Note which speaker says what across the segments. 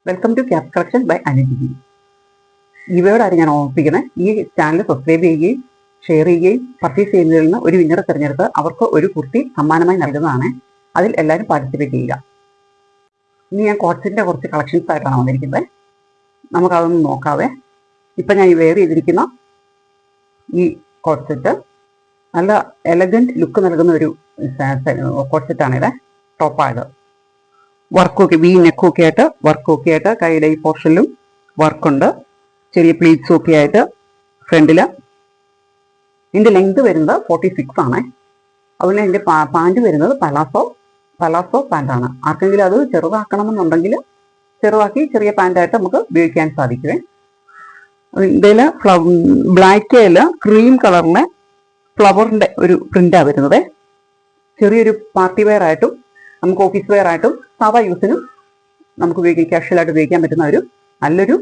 Speaker 1: Welcome to cap collection by Anuji. ഇവയോടാണ് ഞാൻ ഓർമ്മിപ്പിക്കുന്നത്, ഈ ചാനൽ സബ്സ്ക്രൈബ് ചെയ്യുകയും ഷെയർ ചെയ്യുകയും പർച്ചേസ് ചെയ്യുന്നതിൽ നിന്ന് ഒരു വിന്നറെ തിരഞ്ഞെടുത്ത് അവർക്ക് ഒരു കുർത്തി സമ്മാനമായി നൽകുന്നതാണ്. അതിൽ എല്ലാവരും പാർട്ടിസിപ്പേറ്റ് ചെയ്യുക. ഇനി ഞാൻ കോട്ട്സിൻ്റെ കുറച്ച് കളക്ഷൻസ് ആയിട്ടാണ് വന്നിരിക്കുന്നത്. നമുക്കതൊന്നും നോക്കാതെ ഇപ്പം ഞാൻ വെയർ ചെയ്തിരിക്കുന്ന ഈ കോട്ട് സെറ്റ് നല്ല എലഗൻറ്റ് ലുക്ക് നൽകുന്ന ഒരു കോട്ട് സെറ്റാണിത്. ടോപ്പായത് വർക്കൊക്കെ വി നെക്കൊക്കെ ആയിട്ട് വർക്കൊക്കെ ആയിട്ട് കൈയുടെ ഈ പോർഷനിലും വർക്കുണ്ട്. ചെറിയ പ്ലീറ്റ്സും ഒക്കെ ആയിട്ട് ഫ്രണ്ടിൽ. ഇതിൻ്റെ ലെങ്ത് വരുന്നത് 46 ആണ്. അതുപോലെ ഇതിൻ്റെ പാൻറ് വരുന്നത് പലാസോ പാൻറ്റാണ്. ആർക്കെങ്കിലും അത് ചെറുതാക്കണമെന്നുണ്ടെങ്കിൽ ചെറുതാക്കി ചെറിയ പാൻറ്റായിട്ട് നമുക്ക് ഉപയോഗിക്കാൻ സാധിക്കുമേ. ഇതിൽ ബ്ലാക്കിൽ ക്രീം കളറിലെ ഫ്ലവറിൻ്റെ ഒരു പ്രിൻ്റാണ് വരുന്നത്. ചെറിയൊരു പാർട്ടി വെയർ ആയിട്ടും നമുക്ക് ഓഫീസ് വെയർ ആയിട്ടും സാധാ യൂസിനും നമുക്ക് ഉപയോഗിക്കാം, കാഷ്വലായിട്ട് ഉപയോഗിക്കാൻ പറ്റുന്ന ഒരു നല്ലൊരു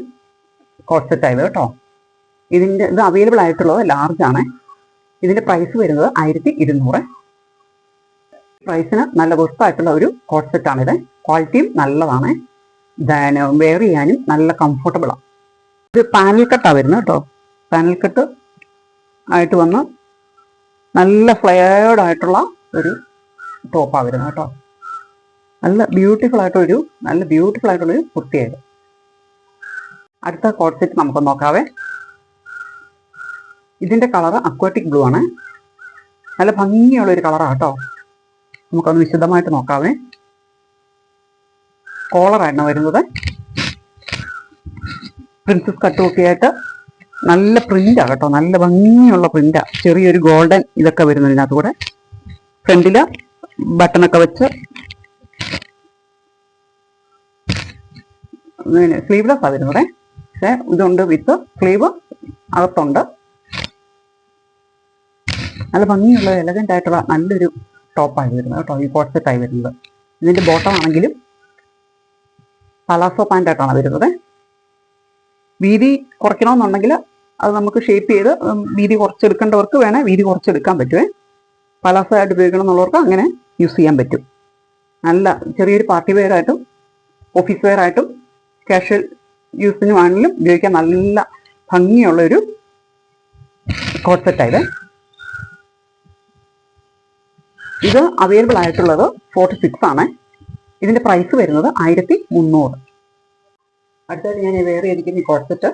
Speaker 1: കോട്ട് സെറ്റ് ആയത് കേട്ടോ. ഇത് അവൈലബിൾ ആയിട്ടുള്ളത് ലാർജ് ആണ്. ഇതിൻ്റെ പ്രൈസ് വരുന്നത് 1200. പ്രൈസിന് നല്ല വെർത്തായിട്ടുള്ള ഒരു കോട്ട് സെറ്റാണിത്. ക്വാളിറ്റിയും നല്ലതാണ്. വെയർ ചെയ്യാനും നല്ല കംഫർട്ടബിളാണ്. ഇത് പാനൽ കട്ടാണ് വരുന്നത് കേട്ടോ. പാനൽ കട്ട് ആയിട്ട് വന്ന് നല്ല ഫ്ലെയർഡ് ആയിട്ടുള്ള ഒരു ടോപ്പാണ് വരുന്നത് കേട്ടോ. നല്ല ബ്യൂട്ടിഫുൾ ആയിട്ടുള്ളൊരു കുർത്തിയായത്. അടുത്ത കോട്ട് സെറ്റ് നമുക്ക് നോക്കാവേ. ഇതിൻ്റെ കളറ് അക്വാറ്റിക് ബ്ലൂ ആണ്. നല്ല ഭംഗിയുള്ളൊരു കളറാണ് കേട്ടോ. നമുക്കൊന്ന് വിശദമായിട്ട് നോക്കാവേ. കോളറാണ് വരുന്നത്. പ്രിൻസസ് കട്ടുമൊക്കെ ആയിട്ട് നല്ല പ്രിൻ്റാണ് കേട്ടോ. നല്ല ഭംഗിയുള്ള പ്രിൻ്റാണ്. ചെറിയൊരു ഗോൾഡൻ ഇതൊക്കെ വരുന്നു ഇതിനകത്ത് കൂടെ. ഫ്രണ്ടിൽ ബട്ടണൊക്കെ വെച്ച് സ്ലീവ്ലെസ് ആണ് വരുന്നത്. പക്ഷേ ഇതുണ്ട് വിത്ത് സ്ലീവ് അകത്തുണ്ട്. നല്ല ഭംഗിയുള്ള എലഗൻ്റ് ആയിട്ടുള്ള നല്ലൊരു ടോപ്പായി വരുന്നത് കേട്ടോ. ഈ കോട്ട് സെറ്റായി വരുന്നത്. ഇതിൻ്റെ ബോട്ടം ആണെങ്കിലും പലാസോ പാൻ്റായിട്ടാണ് വരുന്നത്. വീതി കുറയ്ക്കണമെന്നുണ്ടെങ്കിൽ അത് നമുക്ക് ഷേപ്പ് ചെയ്ത് വീതി കുറച്ചെടുക്കേണ്ടവർക്ക് വേണേൽ വീതി കുറച്ചെടുക്കാൻ പറ്റുമേ. പലാസോ ആയിട്ട് ഉപയോഗിക്കണം എന്നുള്ളവർക്ക് അങ്ങനെ യൂസ് ചെയ്യാൻ പറ്റും. നല്ല ചെറിയൊരു പാർട്ടി വെയർ ആയിട്ടും ഓഫീസ് വെയർ ആയിട്ടും കാഷ്വൽ യൂസിനുമാണെങ്കിലും ഉപയോഗിക്കാൻ നല്ല ഭംഗിയുള്ളൊരു കോട്ട് സെറ്റായത്. ഇത് അവൈലബിൾ ആയിട്ടുള്ളത് 46 ആണ്. ഇതിൻ്റെ പ്രൈസ് വരുന്നത് 1300. അടുത്തത് ഞാൻ വെയർ ചെയ്തിരിക്കുന്ന ഈ കോട്ട് സെറ്റ്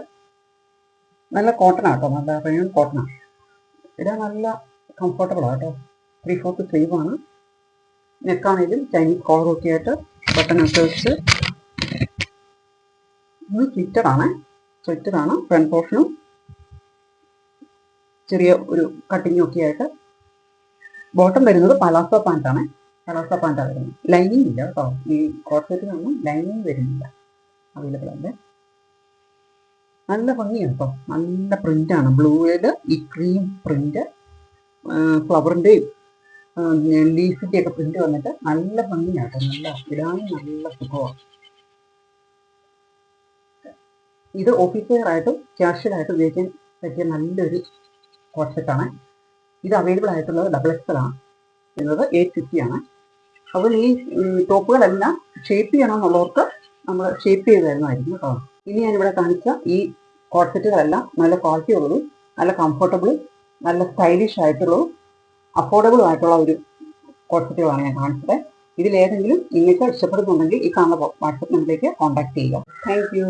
Speaker 1: നല്ല കോട്ടനാണ് കേട്ടോ. നല്ല റയോൺ കോട്ടനാണ്. ഇത് നല്ല കംഫർട്ടബിളാണ് കേട്ടോ. 3/4 സ്ലീവാണ്. നെക്കാണെങ്കിലും ചൈനീസ് കോളറൊക്കെ ആയിട്ട് ബട്ടണൊക്കെ വെച്ച് ഇത് സ്ലിറ്റഡാണ്. ഫ്രണ്ട് പോർഷനും ചെറിയ ഒരു കട്ടിങ്ങും ഒക്കെ ആയിട്ട്. ബോട്ടം വരുന്നത് പലാസോ പാൻറ്റാണ് വരുന്നത്. ലൈനിങ് ഇല്ല കേട്ടോ. ഈ കോട്ട് സെറ്റിനൊന്നും ലൈനിങ് വരുന്നില്ല. അവൈലബിൾ അല്ലേ. നല്ല ഭംഗിയാണ് കേട്ടോ. നല്ല പ്രിൻ്റാണ്. ബ്ലൂവിൽ ഈ ക്രീം പ്രിൻ്റ്, ഫ്ലവറിൻ്റെയും ലീഫിൻ്റെ ഒക്കെ പ്രിൻ്റ് വന്നിട്ട് നല്ല ഭംഗിയാണ് കേട്ടോ. നല്ല ഇടാനും നല്ല സുഖമാണ്. ഇത് ഓഫീസ് വെയർ ആയിട്ടും കാഷ്വലായിട്ട് ഉപയോഗിക്കാൻ പറ്റിയ നല്ലൊരു കോട്ട് സെറ്റാണ്. ഇത് അവൈലബിൾ ആയിട്ടുള്ളത് XXL ആണ്. എന്നത് 850 ആണ്. അതുപോലെ ഈ ടോപ്പുകളെല്ലാം ഷേപ്പ് ചെയ്യണമെന്നുള്ളവർക്ക് നമ്മൾ ഷേപ്പ് ചെയ്ത് തരുന്നതായിരിക്കും കേട്ടോ. ഇനി ഞാനിവിടെ കാണിച്ച ഈ കോട്ട് സെറ്റുകളെല്ലാം നല്ല ക്വാളിറ്റി ഉള്ളതും നല്ല കംഫർട്ടബിളും നല്ല സ്റ്റൈലിഷ് ആയിട്ടുള്ളതും അഫോർഡബിളും ആയിട്ടുള്ള ഒരു കോട്ട് സെറ്റുകളാണ് ഞാൻ കാണിച്ചത്. ഇതിലേതെങ്കിലും നിങ്ങൾക്ക് ഇഷ്ടപ്പെടുന്നുണ്ടെങ്കിൽ ഈ കാണുന്ന വാട്സപ്പ് നമ്പറിലേക്ക് കോൺടാക്ട് ചെയ്യുക. Thank you.